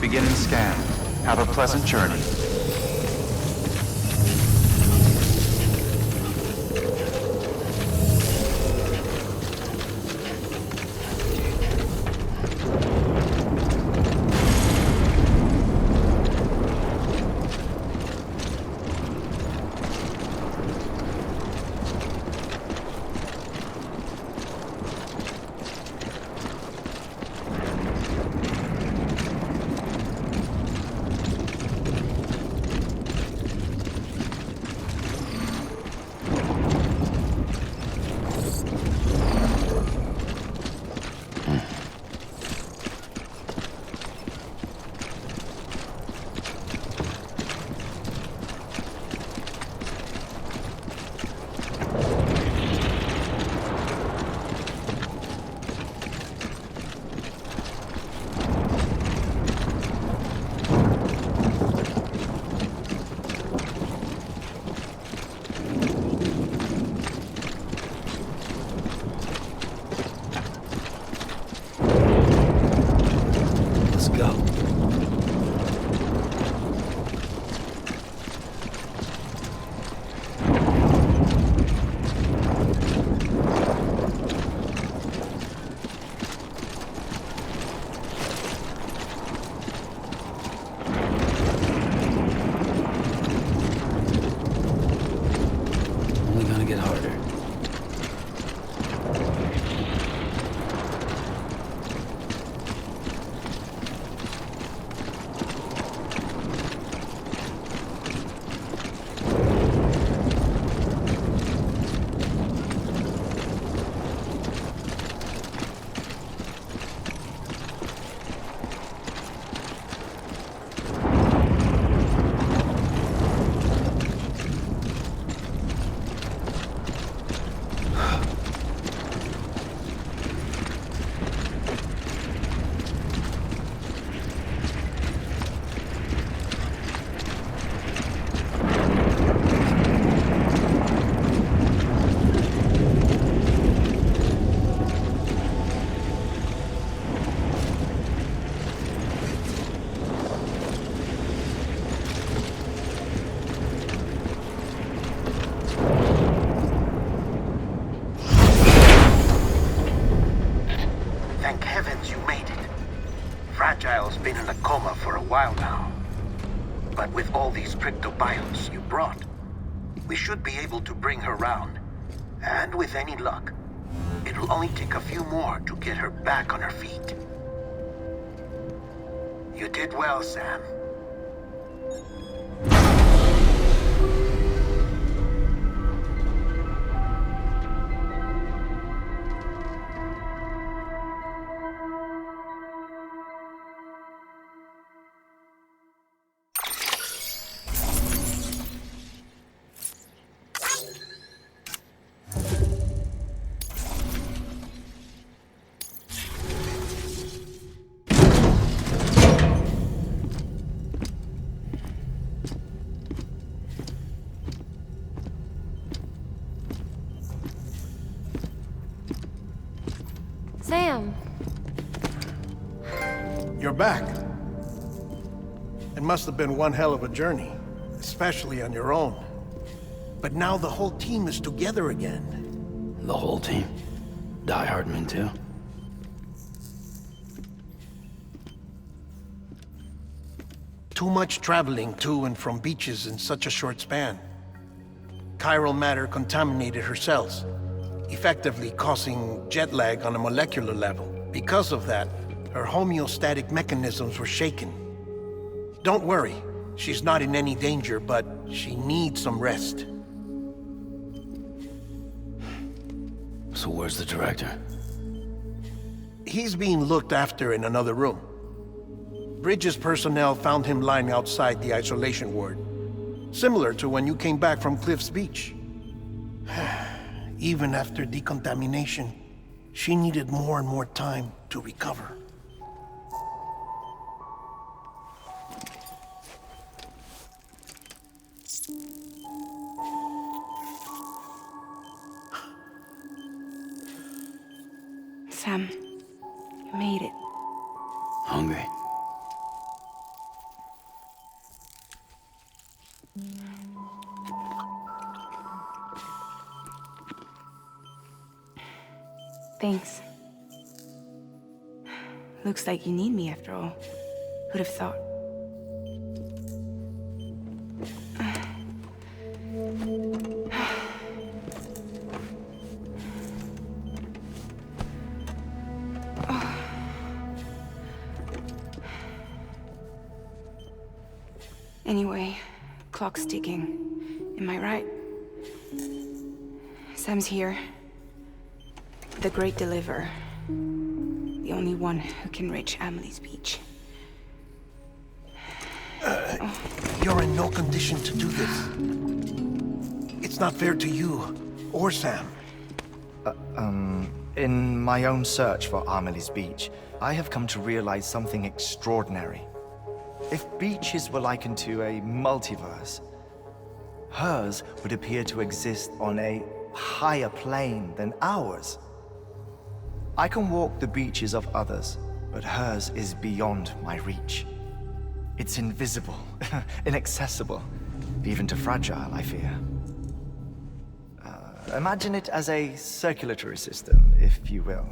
Beginning scan. Have a pleasant journey. Thank heavens you made it. Fragile's been in a coma for a while now. But with all these cryptobiotes you brought, we should be able to bring her round. And with any luck, it'll only take a few more to get her back on her feet. You did well, Sam. Sam! You're back. It must have been one hell of a journey, especially on your own. But now the whole team is together again. The whole team? Die-Hardman too? Too much traveling to and from beaches in such a short span. Chiral matter contaminated her cells, effectively causing jet lag on a molecular level. Because of that, her homeostatic mechanisms were shaken. Don't worry, she's not in any danger, but she needs some rest. So where's the director? He's being looked after in another room. Bridges personnel found him lying outside the isolation ward, similar to when you came back from Cliff's Beach. Even after decontamination, she needed more and more time to recover. Sam, you made it. Hungry? Thanks. Looks like you need me after all. Who'd have thought? Anyway, clock's ticking. Am I right? Sam's here. The Great Deliverer. The only one who can reach Amelie's beach. You're in no condition to do this. It's not fair to you, or Sam. In my own search for Amelie's beach, I have come to realize something extraordinary. If beaches were likened to a multiverse, hers would appear to exist on a higher plane than ours. I can walk the beaches of others, but hers is beyond my reach. It's invisible, inaccessible, even to Fragile, I fear. Imagine it as a circulatory system, if you will.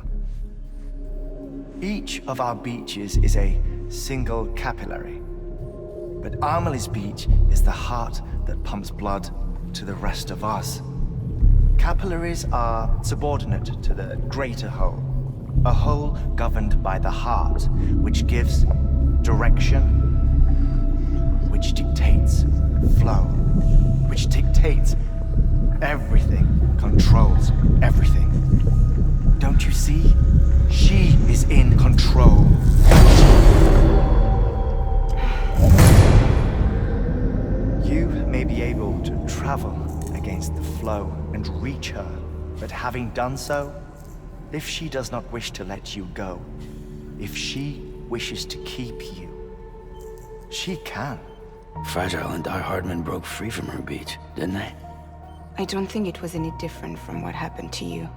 Each of our beaches is a single capillary, but Amelie's beach is the heart that pumps blood to the rest of us. Capillaries are subordinate to the greater whole, a whole governed by the heart, which gives direction, which dictates flow, which dictates everything, controls everything. Don't you see? She is in control. You may be able to travel against the flow and reach her, but having done so, if she does not wish to let you go, if she wishes to keep you, she can. Fragile and Die-Hardman broke free from her beach, didn't they? I don't think it was any different from what happened to you.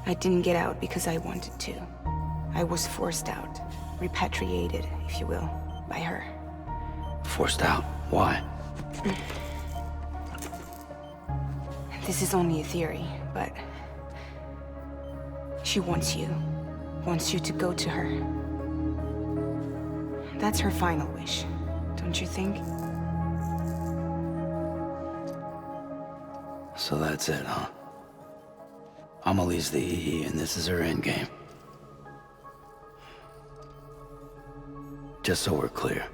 I didn't get out because I wanted to. I was forced out, repatriated, if you will, by her. Forced out? Why? This is only a theory, but she wants you. wants you to go to her. That's her final wish, don't you think? So that's it, huh? Amelie's the EE, and this is her endgame. Just so we're clear,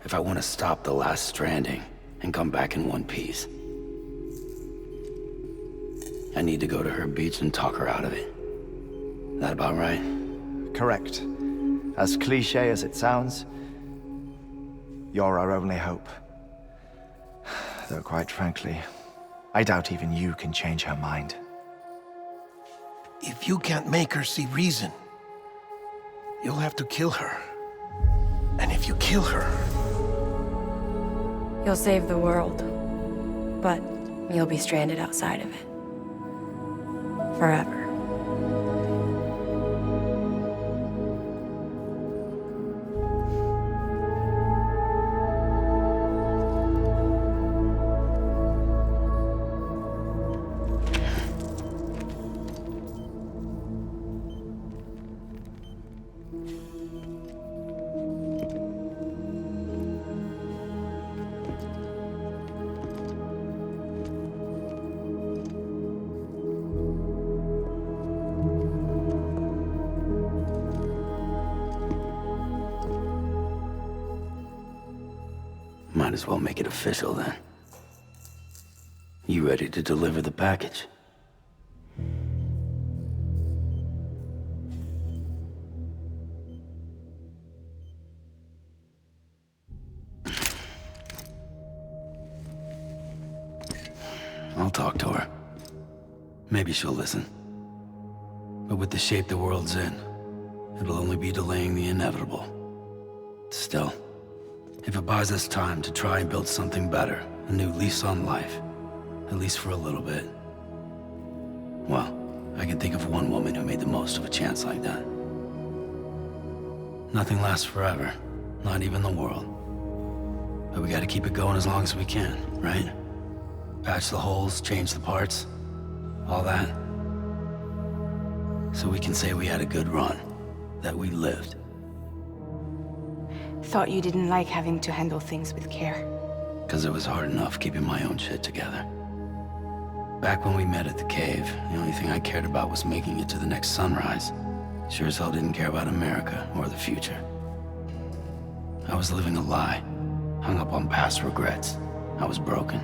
if I want to stop the last stranding and come back in one piece, I need to go to her beach and talk her out of it. That about right? Correct. As cliche as it sounds, you're our only hope. Though quite frankly, I doubt even you can change her mind. If you can't make her see reason, you'll have to kill her. And if you kill her... You'll save the world, but you'll be stranded outside of it. Forever. Might as well make it official then. You ready to deliver the package? I'll talk to her. Maybe she'll listen. But with the shape the world's in, it'll only be delaying the inevitable. Still, if it buys us time to try and build something better, a new lease on life, at least for a little bit, well, I can think of one woman who made the most of a chance like that. Nothing lasts forever, not even the world. But we gotta keep it going as long as we can, right? Patch the holes, change the parts, all that. So we can say we had a good run, that we lived. Thought you didn't like having to handle things with care. 'Cause it was hard enough keeping my own shit together. Back when we met at the cave, the only thing I cared about was making it to the next sunrise. Sure as hell didn't care about America or the future. I was living a lie, hung up on past regrets. I was broken.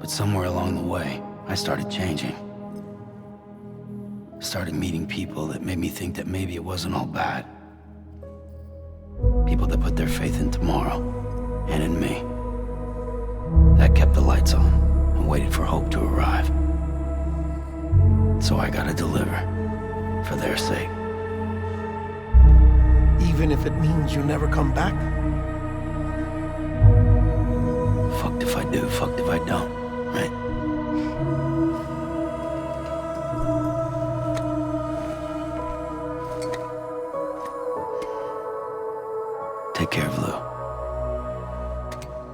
But somewhere along the way, I started changing. Started meeting people that made me think that maybe it wasn't all bad. People that put their faith in tomorrow, and in me. That kept the lights on, and waited for hope to arrive. So I gotta deliver, for their sake. Even if it means you never come back? Fucked if I do, fucked if I don't, right? Take care of Lou.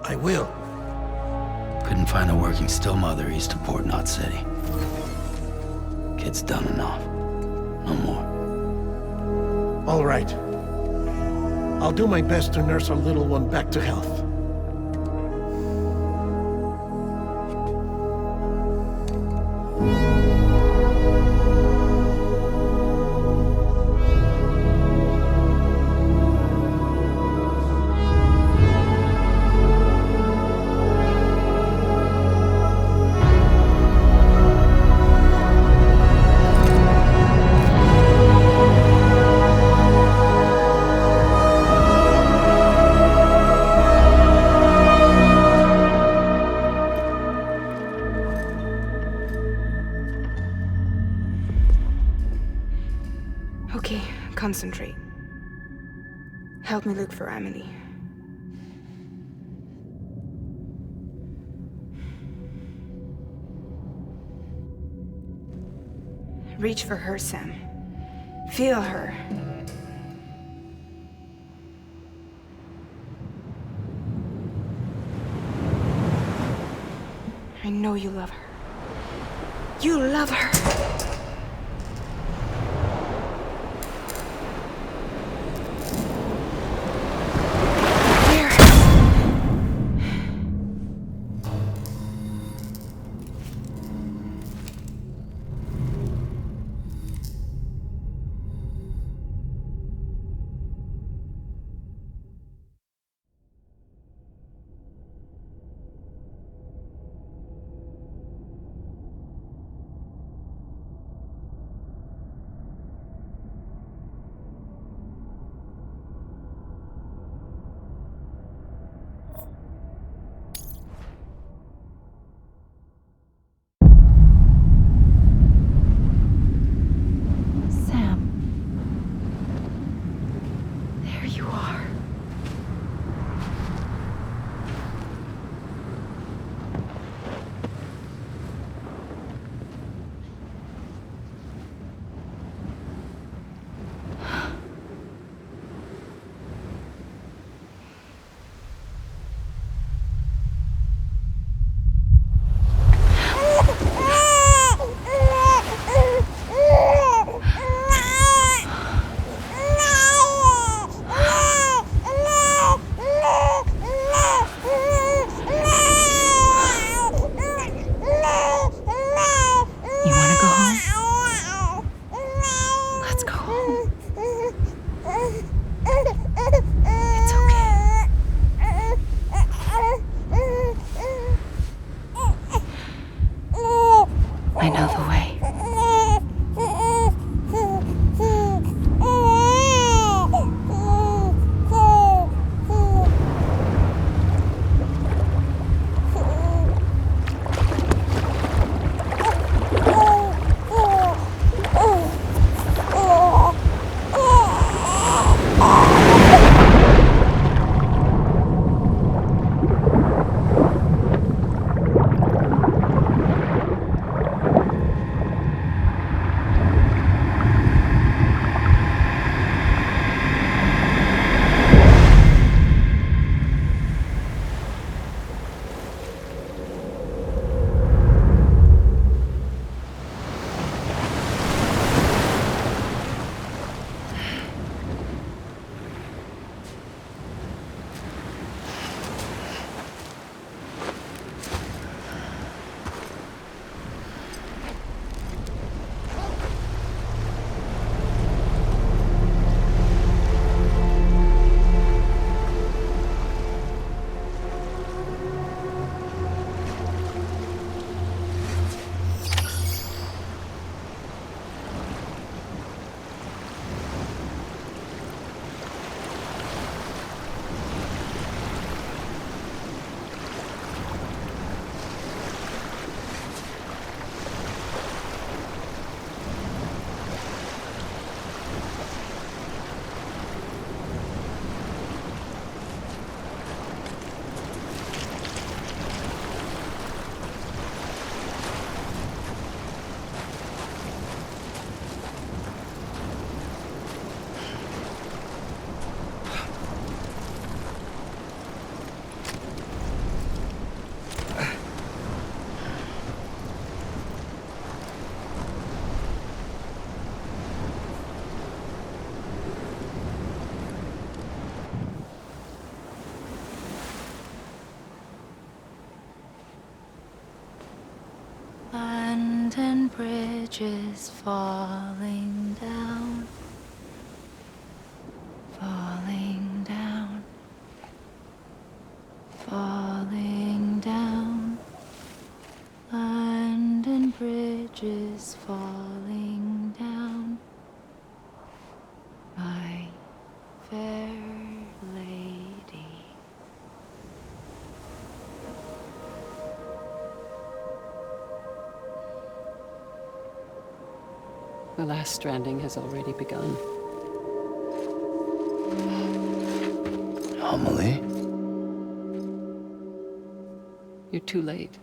I will. Couldn't find a working still mother east of Port Knot City. Kid's done enough. No more. All right. I'll do my best to nurse our little one back to health. Okay, concentrate. Help me look for Amelie. Reach for her, Sam. Feel her. I know you love her. You love her! bridges falling down, falling down, falling down. London bridges falling down, my fair lady. The last stranding has already begun. Amelie? You're too late.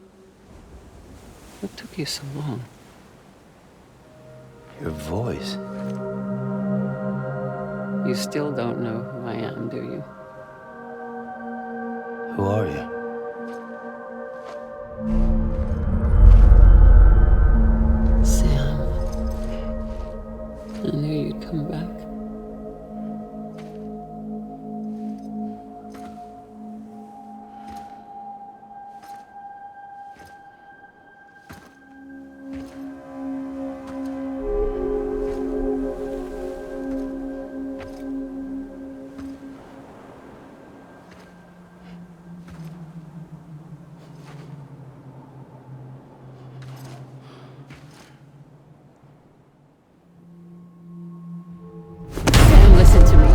What took you so long? Your voice. You still don't know who I am, do you? Who are you? Sam. I knew you'd come back. Sam, listen to me.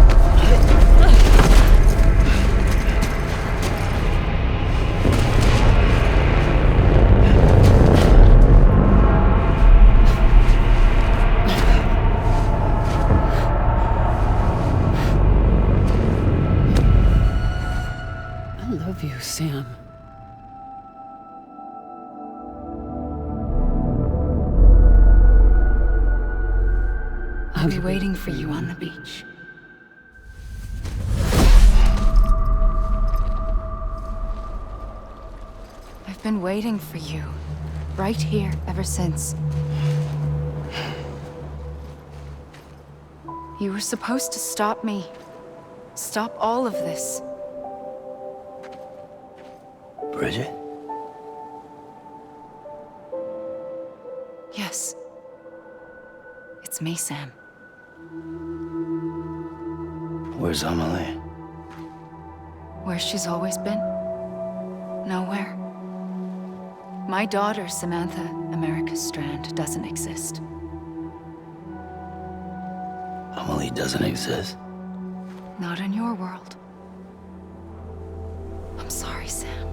I love you, Sam. I'll be waiting for you on the beach. I've been waiting for you, right here, ever since. You were supposed to stop me. Stop all of this. Bridget? Yes. It's me, Sam. Where's Amelie? Where she's always been? Nowhere. My daughter, Samantha America Strand, doesn't exist. Amelie doesn't exist. Not in your world. I'm sorry, Sam.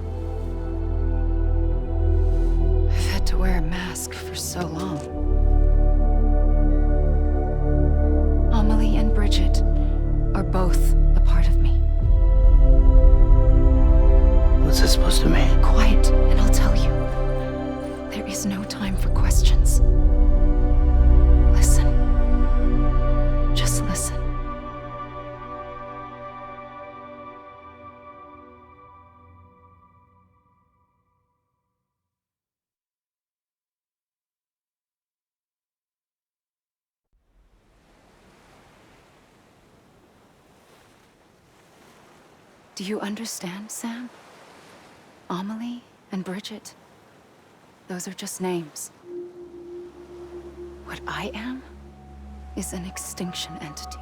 I've had to wear a mask for so long. Amelie and Bridget are both a part of me. What's this supposed to mean? Quiet, and I'll tell you. There is no time for questions. Listen. Just listen. Do you understand, Sam? Amelie and Bridget, those are just names. What I am is an extinction entity.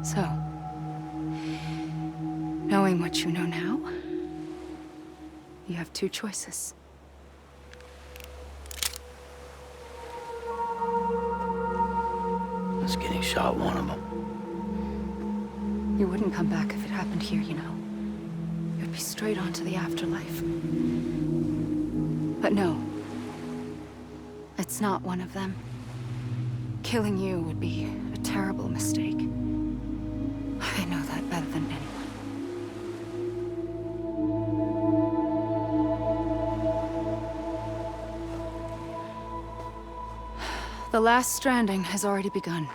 So, knowing what you know now, you have two choices. Is getting shot one of them? You wouldn't come back if it happened here, you know. You'd be straight on to the afterlife. But no. It's not one of them. Killing you would be a terrible mistake. I know that better than anyone. The last stranding has already begun.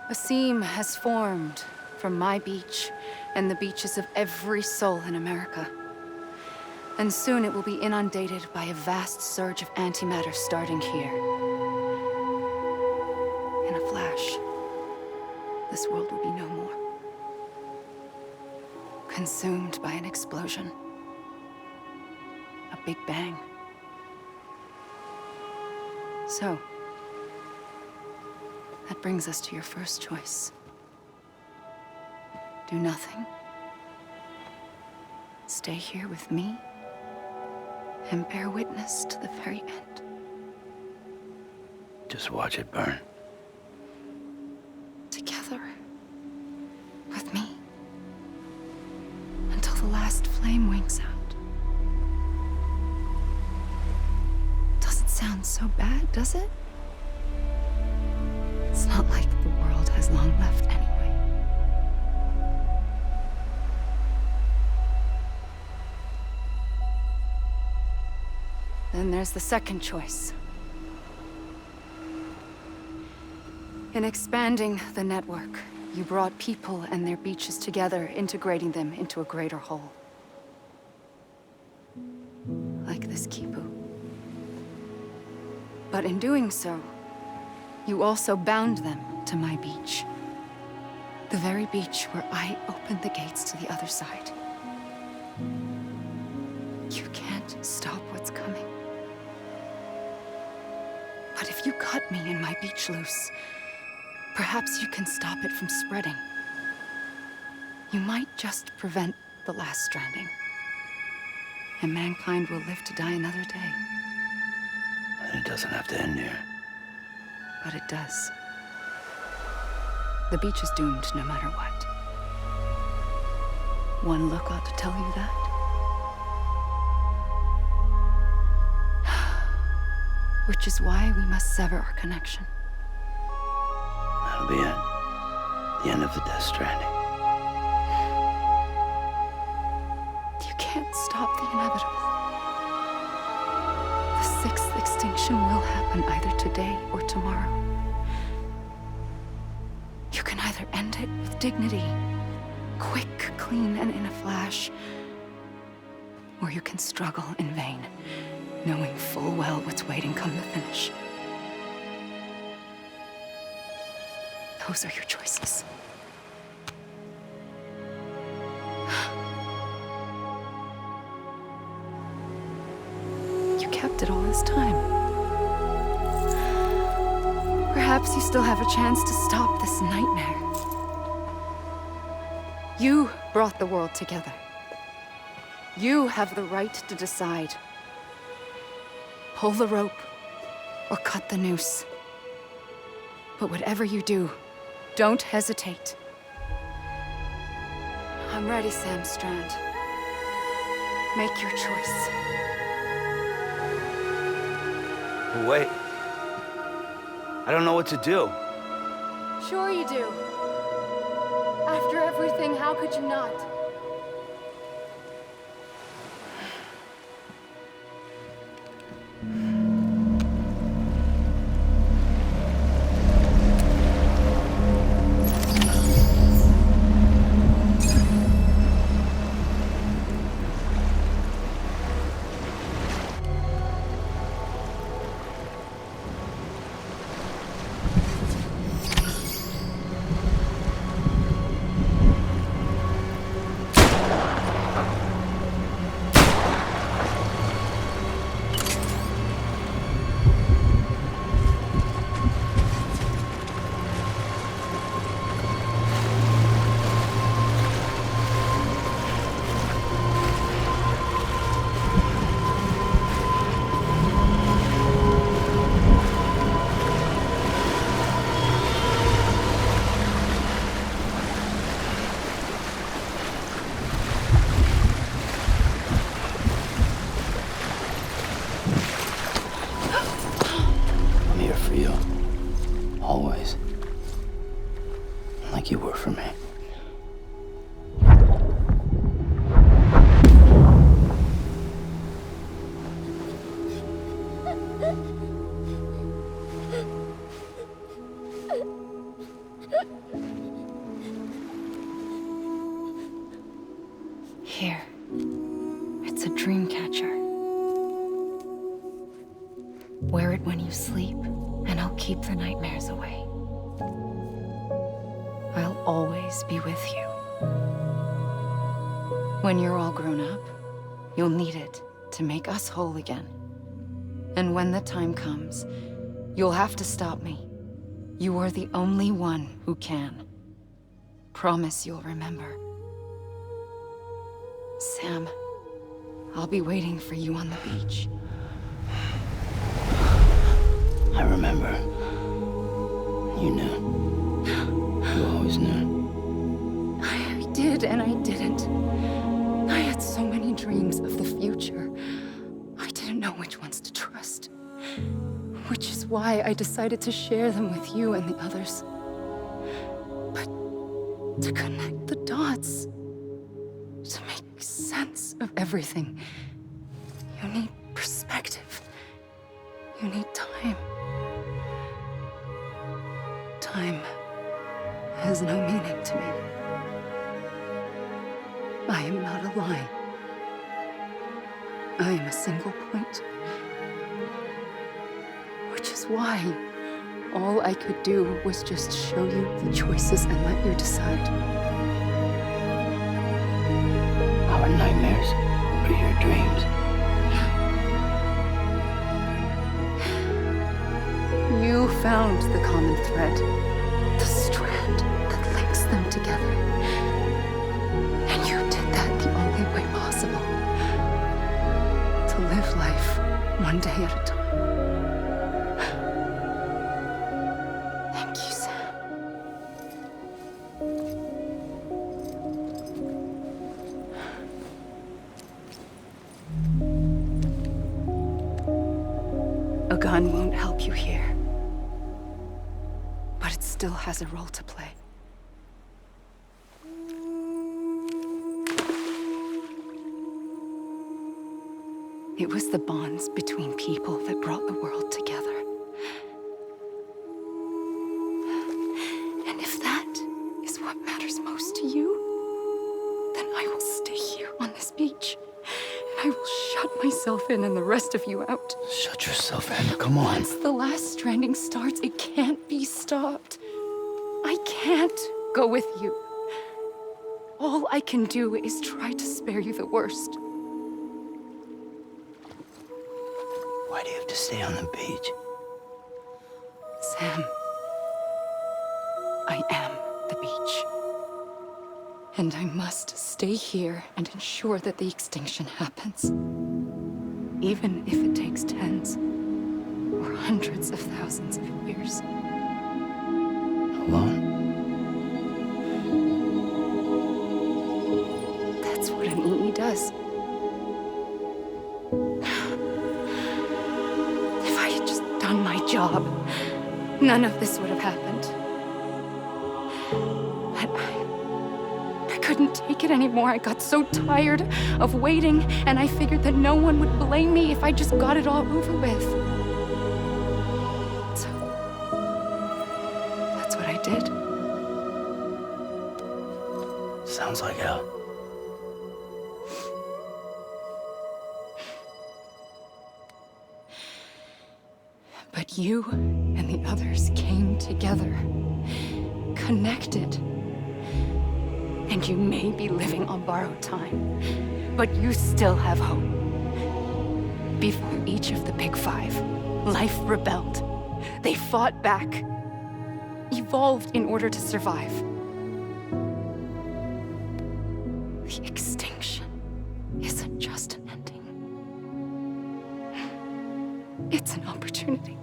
A seam has formed from my beach and the beaches of every soul in America. And soon it will be inundated by a vast surge of antimatter starting here. In a flash, this world will be no more. Consumed by an explosion. A big bang. So, that brings us to your first choice. Do nothing. Stay here with me and bear witness to the very end. Just watch it burn. Together. With me. Until the last flame winks out. Doesn't sound so bad, does it? It's not like the world has long left anyway. Then there's the second choice. In expanding the network, you brought people and their beaches together, integrating them into a greater whole. Like this Kipu. But in doing so, you also bound them to my beach. The very beach where I opened the gates to the other side. You can't stop what's coming. But if you cut me and my beach loose, perhaps you can stop it from spreading. You might just prevent the last stranding. And mankind will live to die another day. And it doesn't have to end here. But it does. The beach is doomed no matter what. One look ought to tell you that. Which is why we must sever our connection. That'll be it. The end of the Death Stranding. You can't stop the inevitable. The sixth extinction will happen either today or tomorrow. You can either end it with dignity, quick, clean, and in a flash, or you can struggle in vain, knowing full well what's waiting come the finish. Those are your choices. You kept it all this time. Perhaps you still have a chance to stop this nightmare. You brought the world together. You have the right to decide. Pull the rope or cut the noose. But whatever you do, don't hesitate. I'm ready, Sam Strand. Make your choice. Wait. I don't know what to do. Sure you do. After everything, how could you not? Always. Like you were for me. Here. It's a dream catcher. Wear it when you sleep, and I'll keep the nightmares away. I'll always be with you. When you're all grown up, you'll need it to make us whole again. And when the time comes, You'll have to stop me. You are the only one who can. Promise you'll remember. Sam, I'll be waiting for you on the beach. I remember. You knew. You always knew. I did and I didn't. I had so many dreams of the future. I didn't know which ones to trust. Which is why I decided to share them with you and the others. But to connect the dots, to make sense of everything, you need perspective. You need time. Time has no meaning to me. I am not a line. I am a single point. Which is why all I could do was just show you the choices and let you decide. Our nightmares are your dreams. You found the common thread, the strand that links them together. And you did that the only way possible. To live life one day at a time. Thank you, Sam. A gun won't help you here. But it still has a role to play. It was the bonds between people that brought the world together. And if that is what matters most to you, then I will stay here on this beach. And I will shut myself in and the rest of you out. Shut yourself in. Come on. Once the last stranding starts, it can't be stopped. I can't go with you. All I can do is try to spare you the worst. Why do you have to stay on the beach? Sam, I am the beach. And I must stay here and ensure that the extinction happens. Even if it takes tens or hundreds of thousands of years. Alone? That's what Amelie does. If I had just done my job, none of this would have happened. But I couldn't take it anymore. I got so tired of waiting, and I figured that no one would blame me if I just got it all over with. So, that's what I did. Sounds like hell. But you and the others came together, connected. And you may be living on borrowed time, but you still have hope. Before each of the Big Five, life rebelled. They fought back, evolved in order to survive. The extinction isn't just an ending. It's an opportunity.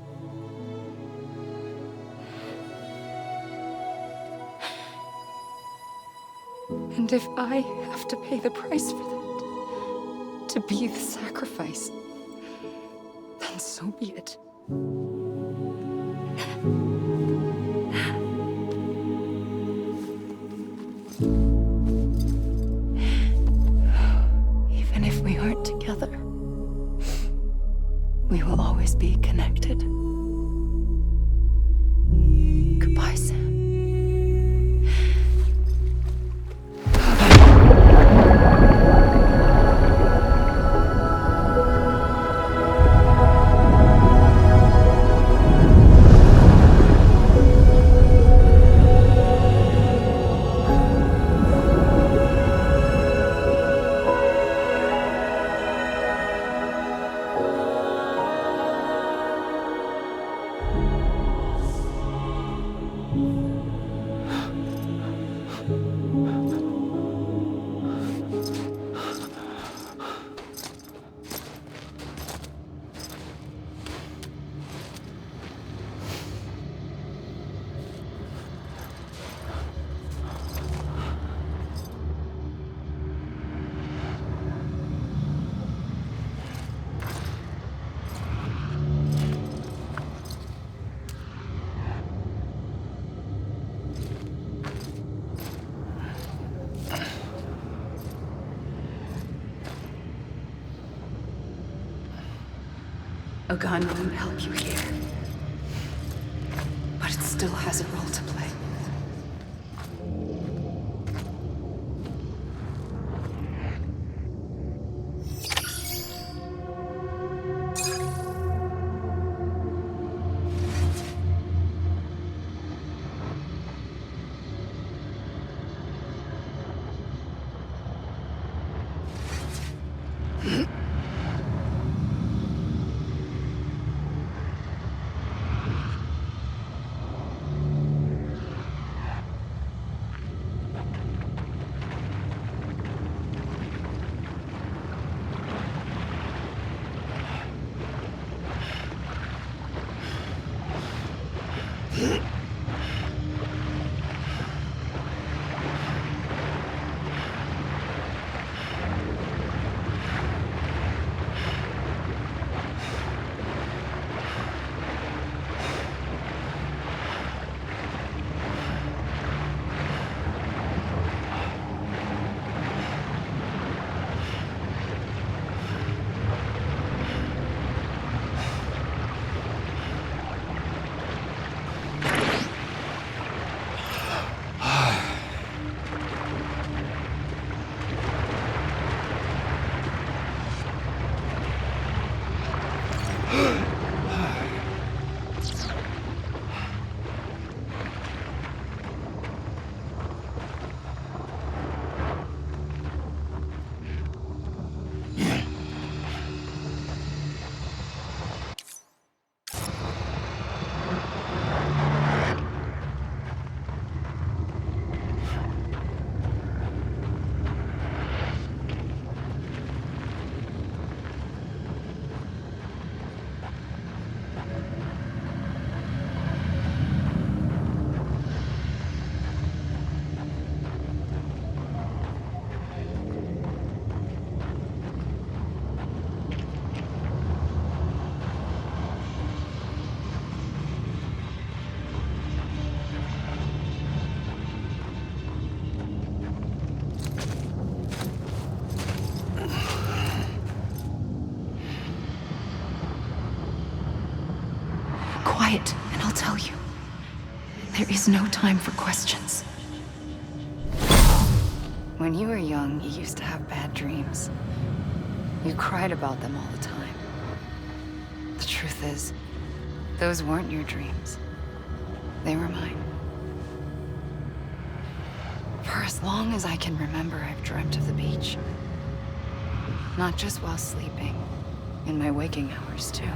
And if I have to pay the price for that, to be the sacrifice, then so be it. Even if we aren't together, we will always be connected. Goodbye, Sam. A gun won't help you here. But it still has a role to play. Quiet, and I'll tell you. There is no time for questions. When you were young, you used to have bad dreams. You cried about them all the time. The truth is, those weren't your dreams. They were mine. For as long as I can remember, I've dreamt of the beach. Not just while sleeping, in my waking hours too.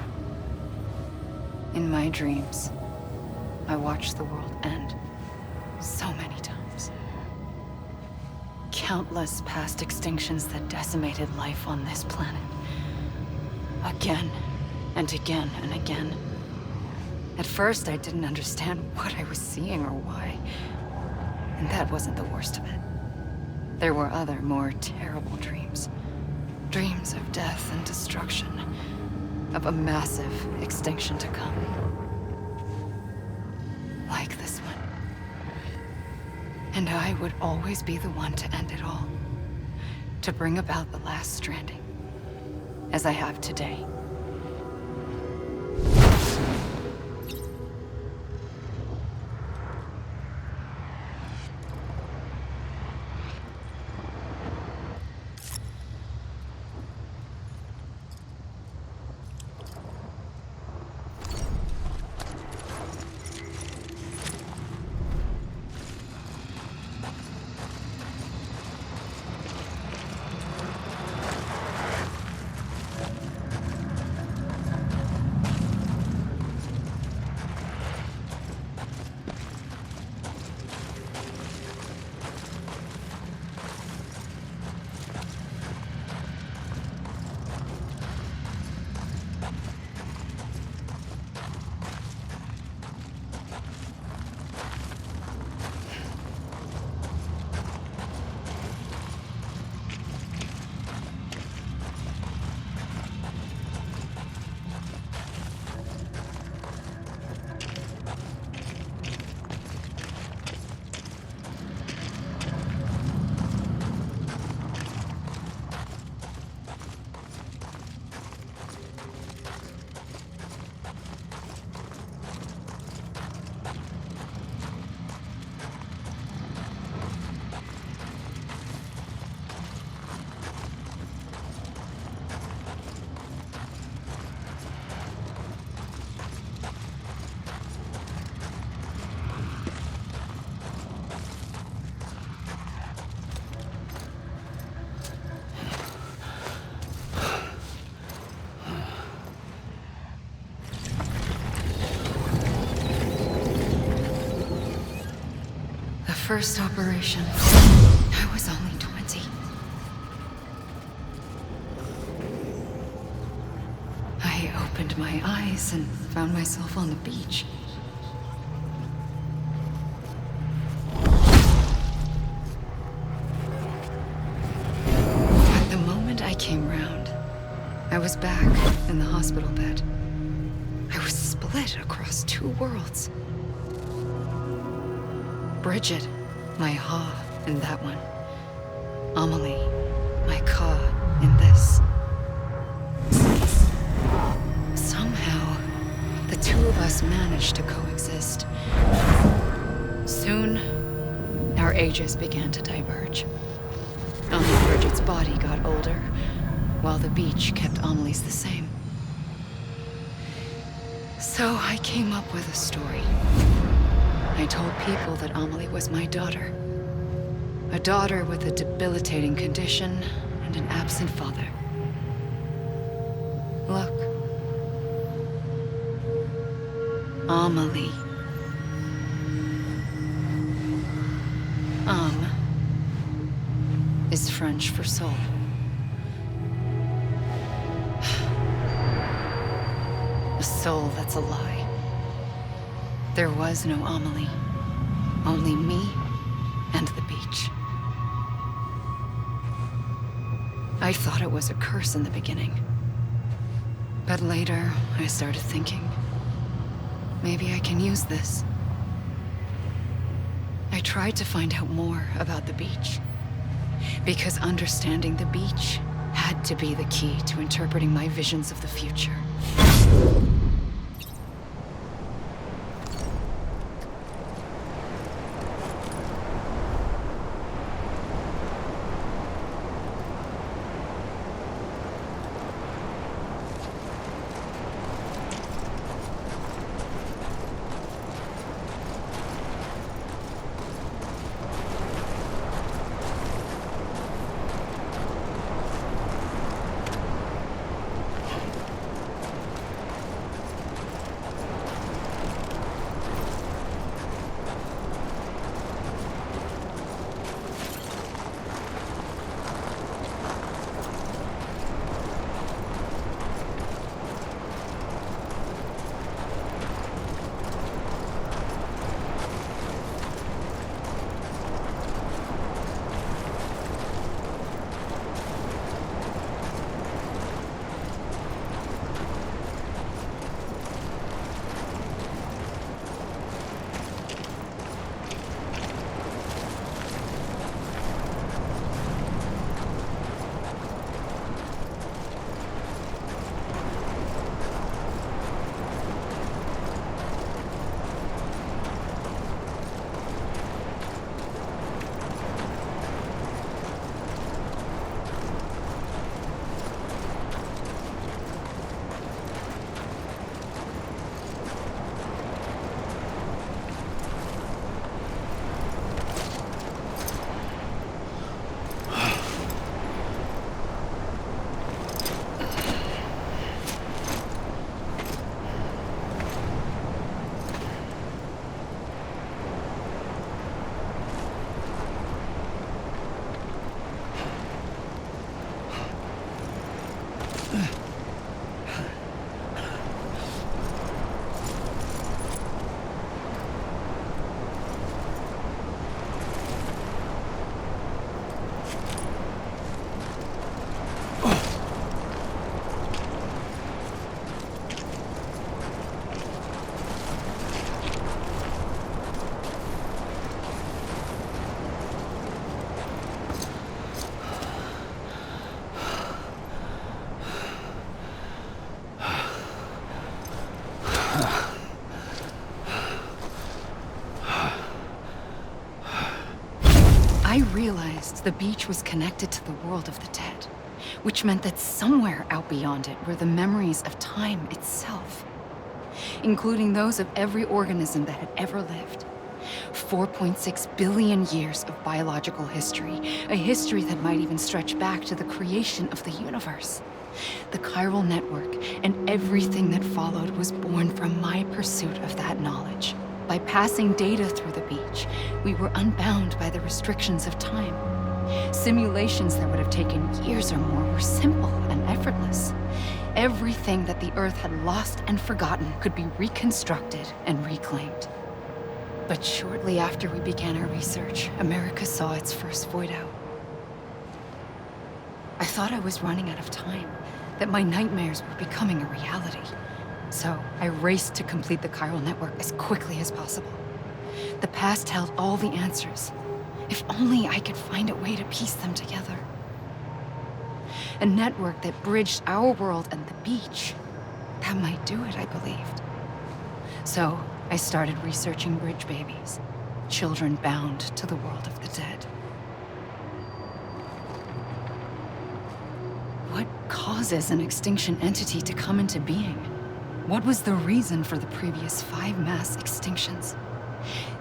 In my dreams, I watched the world end so many times. Countless past extinctions that decimated life on this planet. Again and again and again. At first, I didn't understand what I was seeing or why. And that wasn't the worst of it. There were other, more terrible dreams. Dreams of death and destruction. Of a massive extinction to come. Like this one. And I would always be the one to end it all. To bring about the last stranding. As I have today. first operation, I was only 20. I opened my eyes and found myself on the beach. But the moment I came round, I was back in the hospital bed. I was split across two worlds. Bridget, my Ha in that one. Amelie, my Ka in this. Somehow, the two of us managed to coexist. Soon, our ages began to diverge. Only Bridget's body got older, while the beach kept Amelie's the same. So I came up with a story. I told people that Amelie was my daughter. A daughter with a debilitating condition and an absent father. Look. Amelie. Is French for soul. A soul that's a lie. There was no Amelie. Only me and the beach. I thought it was a curse in the beginning. But later, I started thinking, maybe I can use this. I tried to find out more about the beach. Because understanding the beach had to be the key to interpreting my visions of the future. I realized the beach was connected to the world of the dead, which meant that somewhere out beyond it were the memories of time itself, including those of every organism that had ever lived. 4.6 billion years of biological history, a history that might even stretch back to the creation of the universe. The chiral network and everything that followed was born from my pursuit of that knowledge. By passing data through the beach, we were unbound by the restrictions of time. Simulations that would have taken years or more were simple and effortless. Everything that the Earth had lost and forgotten could be reconstructed and reclaimed. But shortly after we began our research, America saw its first void out. I thought I was running out of time, that my nightmares were becoming a reality. So I raced to complete the chiral network as quickly as possible. The past held all the answers. If only I could find a way to piece them together. A network that bridged our world and the beach. That might do it, I believed. So I started researching bridge babies, children bound to the world of the dead. What causes an extinction entity to come into being? What was the reason for the previous 5 mass extinctions?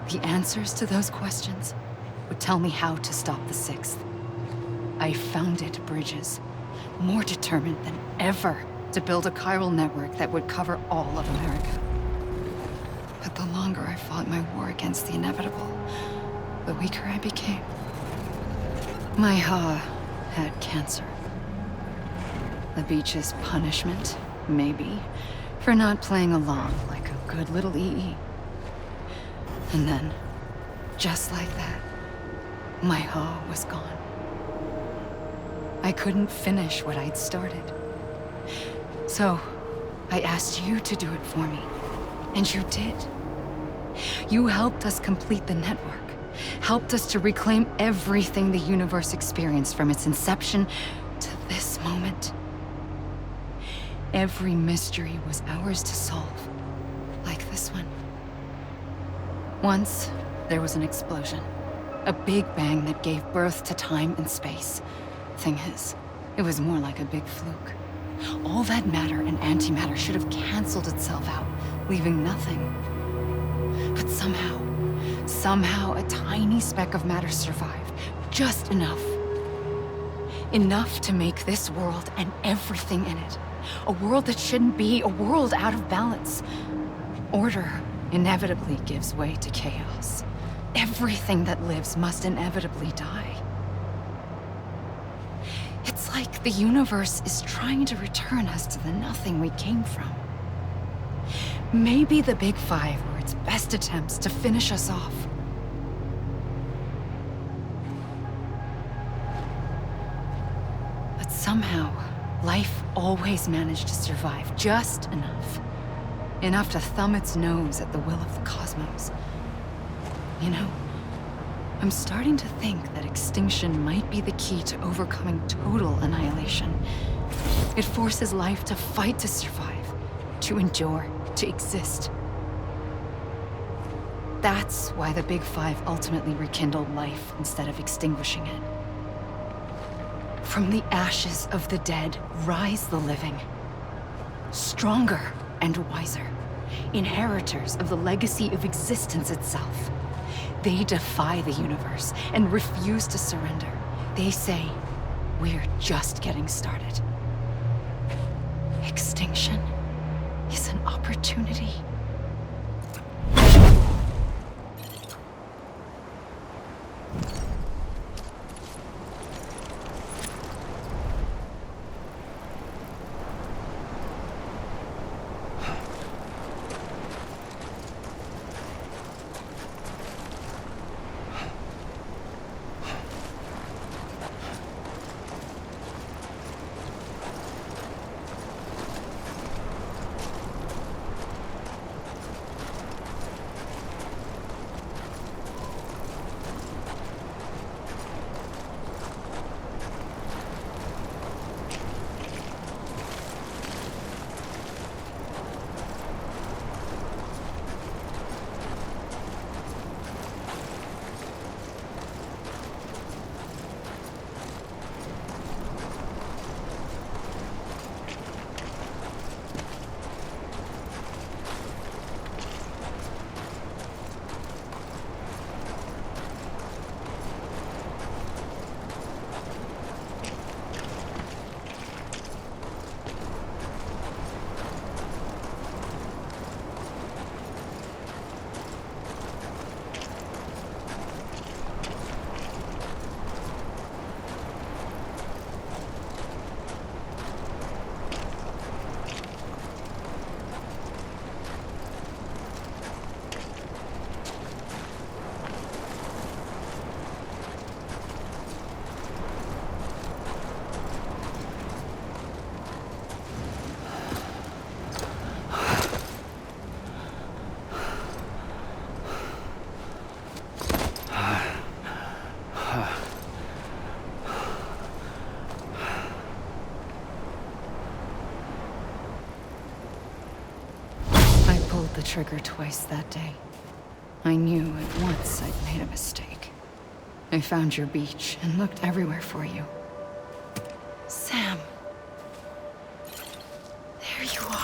The answers to those questions would tell me how to stop the 6th. I founded bridges, more determined than ever to build a chiral network that would cover all of America. But the longer I fought my war against the inevitable, the weaker I became. My Ha had cancer. The beach's punishment, maybe, for not playing along like a good little EE. And then, just like that, my Ha was gone. I couldn't finish what I'd started. So, I asked you to do it for me, and you did. You helped us complete the network, helped us to reclaim everything the universe experienced from its inception to this moment. Every mystery was ours to solve, like this one. Once, there was an explosion. A big bang that gave birth to time and space. Thing is, it was more like a big fluke. All that matter and antimatter should have canceled itself out, leaving nothing. But somehow a tiny speck of matter survived. Just enough. Enough to make this world and everything in it. A world that shouldn't be, a world out of balance. Order inevitably gives way to chaos. Everything that lives must inevitably die. It's like the universe is trying to return us to the nothing we came from. Maybe the Big Five were its best attempts to finish us off. But somehow, life always managed to survive just enough. Enough to thumb its nose at the will of the cosmos. You know, I'm starting to think that extinction might be the key to overcoming total annihilation. It forces life to fight to survive, to endure, to exist. That's why the Big Five ultimately rekindled life instead of extinguishing it. From the ashes of the dead rise the living. Stronger and wiser. Inheritors of the legacy of existence itself. They defy the universe and refuse to surrender. They say, we're just getting started. Extinction is an opportunity. the trigger twice that day. I knew at once I'd made a mistake. I found your beach and looked everywhere for you. Sam. There you are.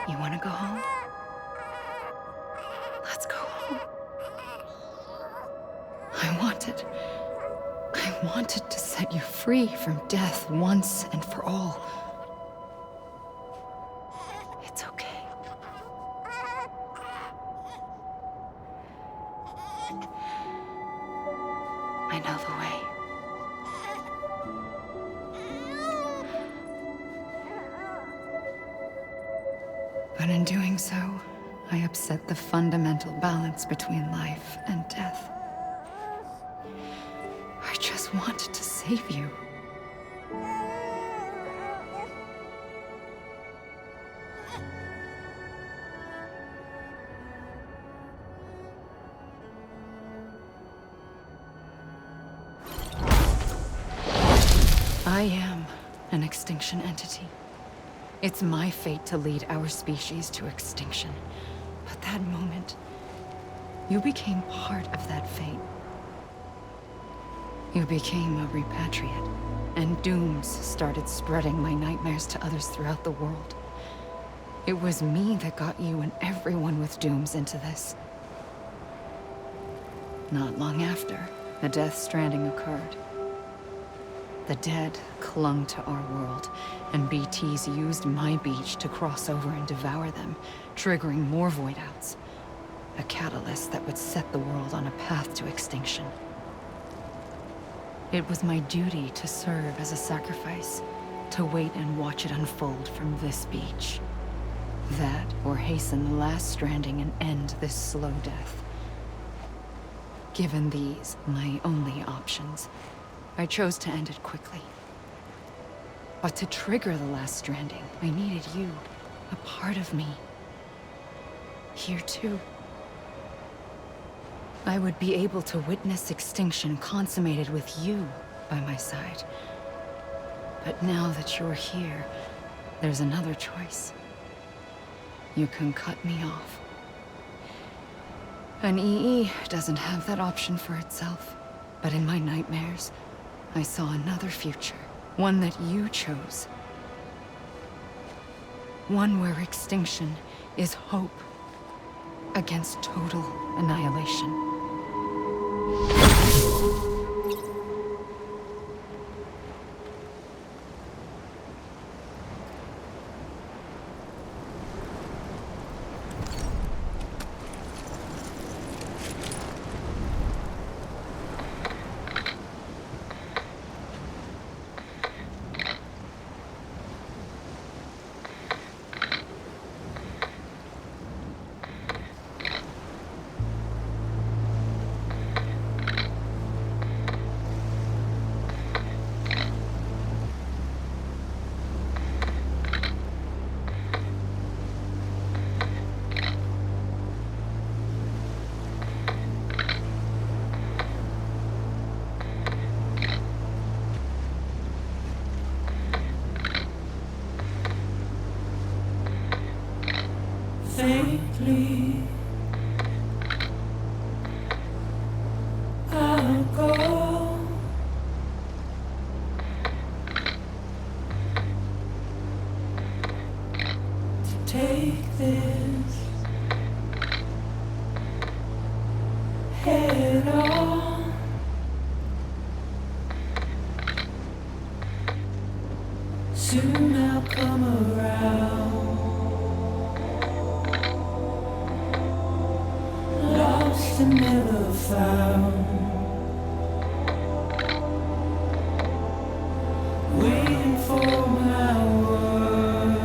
You want to go home? Let's go home. I wanted to set you free from death once and for all. It's okay. I know the way. But in doing so, I upset the fundamental balance between life and death. I just wanted to save you. I am an extinction entity. It's my fate to lead our species to extinction. But that moment, you became part of that fate. You became a repatriate, and dooms started spreading my nightmares to others throughout the world. It was me that got you and everyone with dooms into this. Not long after, the Death Stranding occurred. The dead clung to our world, and BTs used my beach to cross over and devour them, triggering more void-outs. A catalyst that would set the world on a path to extinction. It was my duty to serve as a sacrifice, to wait and watch it unfold from this beach. That, or hasten the last stranding and end this slow death. Given these, my only options, I chose to end it quickly. But to trigger the last stranding, I needed you, a part of me. Here too. I would be able to witness extinction consummated with you by my side. But now that you're here, there's another choice. You can cut me off. An EE doesn't have that option for itself. But in my nightmares, I saw another future. One that you chose. One where extinction is hope against total annihilation. Faintly, I'll go. To take this head on. Soon I'll come around. lost and never found. Waiting for my words,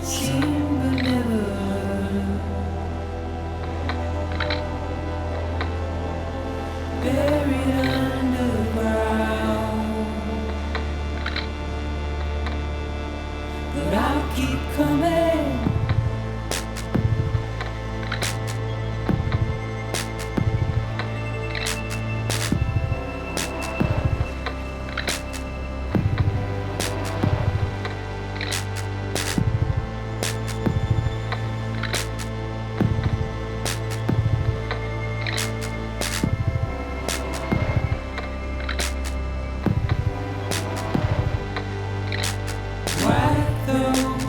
seen but never heard. Buried underground, but I'll keep coming. Wipe those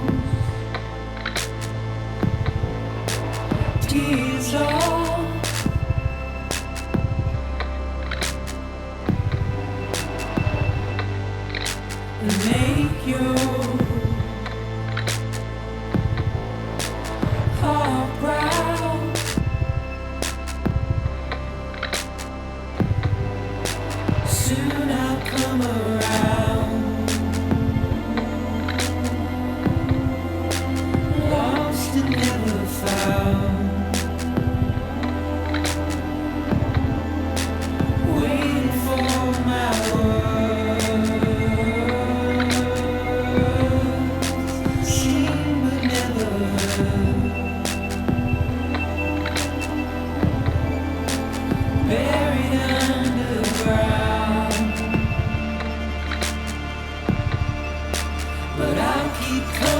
tears off, and make your heart proud. Soon I'll come around. Lost and never found. Waiting for my words, seen but never heard. Buried underground, but I'll keep coming.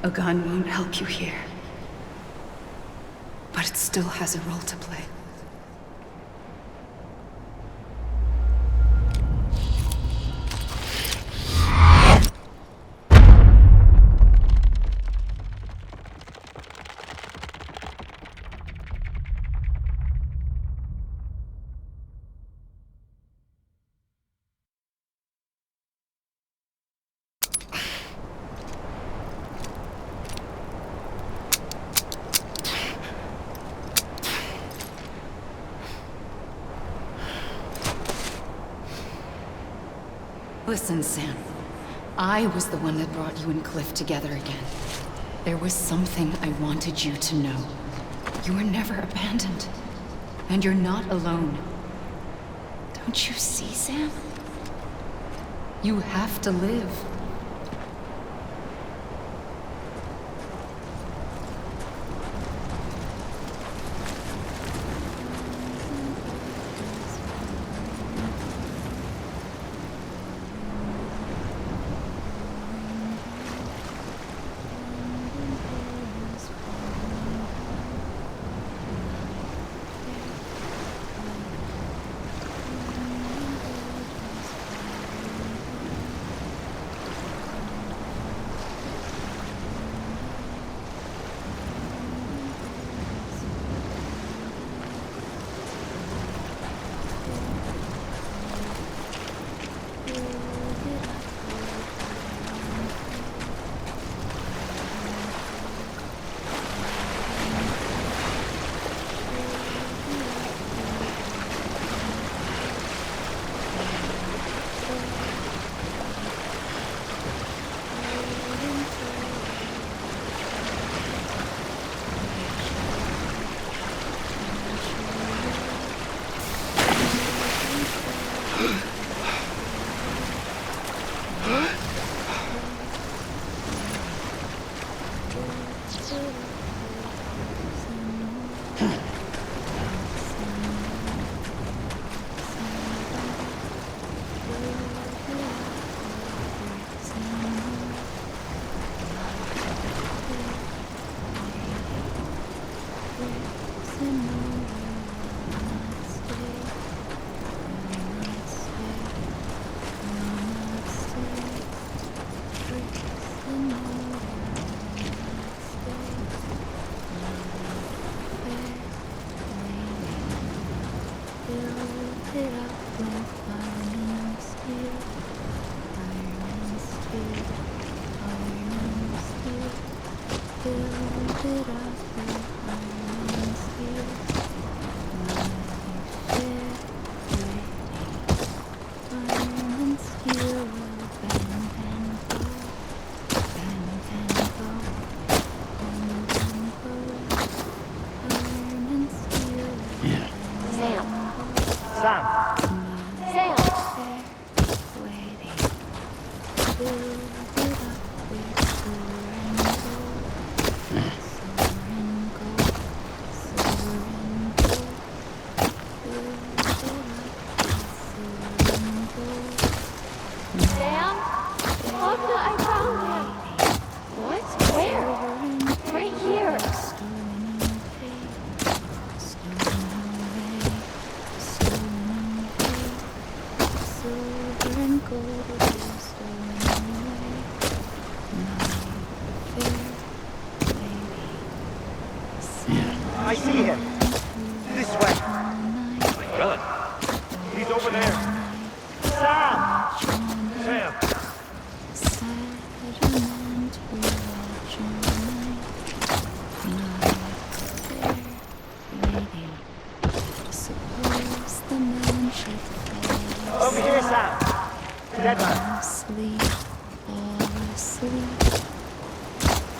A gun won't help you here. But But it still has a role to play. Listen, Sam. I was the one that brought you and Cliff together again. There was something I wanted you to know. You were never abandoned. And you're not alone. Don't you see, Sam? You have to live. I see him. This way. Run. He's over there. Sam! Sam! Over here, Sam. That one. Sleep, fall asleep.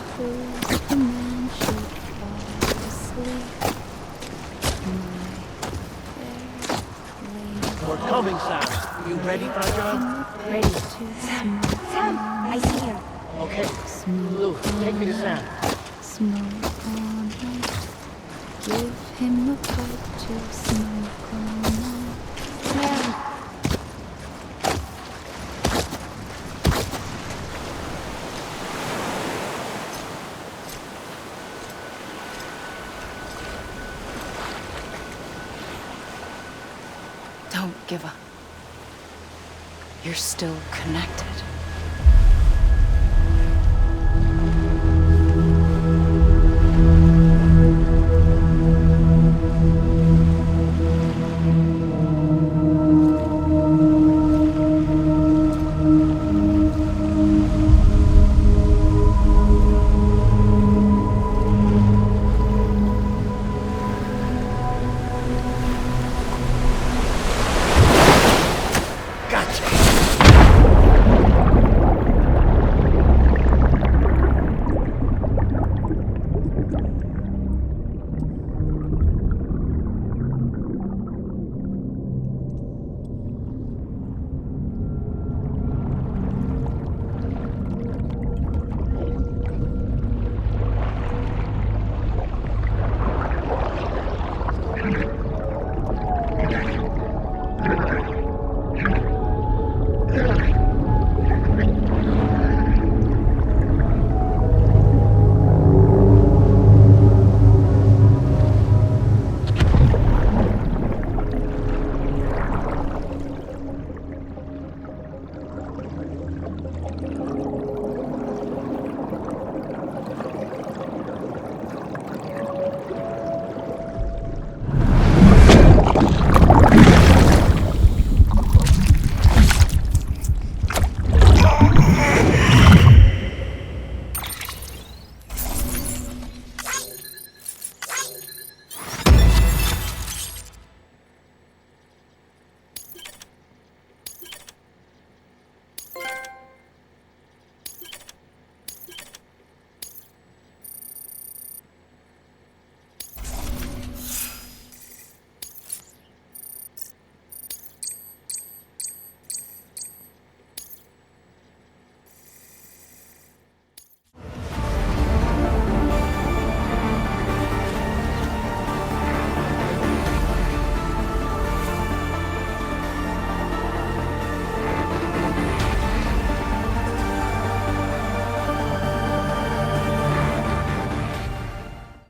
Suppose the man should fall asleep. We're coming, Sam. You ready, Fragile? Ready. Sam, I see him. Okay. Luke, take me to Sam. Smoke all night. Give him a pipe to smoke all night. Sam. Don't give up. You're still connected.